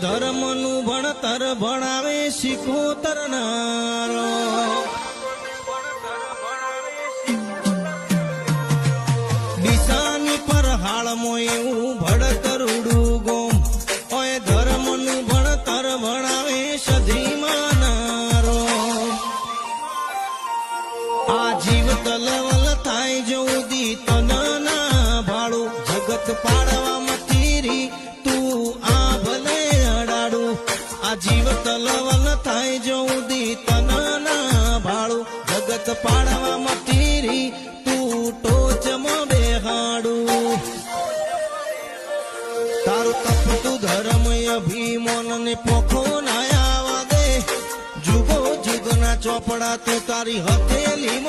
ધર્મનું ભણતર ભણાવે શીખોતરનારો ડીસાની પર હાળમાં એવું ભડતરુડું ગોમ ઓય ધર્મનું ભણતર ભણાવે સધીમાનારો આ જીવ તલવલ થાય જોદી તનના ભાડું જગત પાડવામાં તીરી તું આ ભલે અડાડું આ જીવ તલવલ થાય જોદી તનના ભાડું જગત પાડવામાં તીરી તું ટોચમાં બેહાડું તારું તપતું ધર્મ અભિમાન ને પોખો ના આવા દે જુગો જુગના ચોપડા તું તારી હથેલી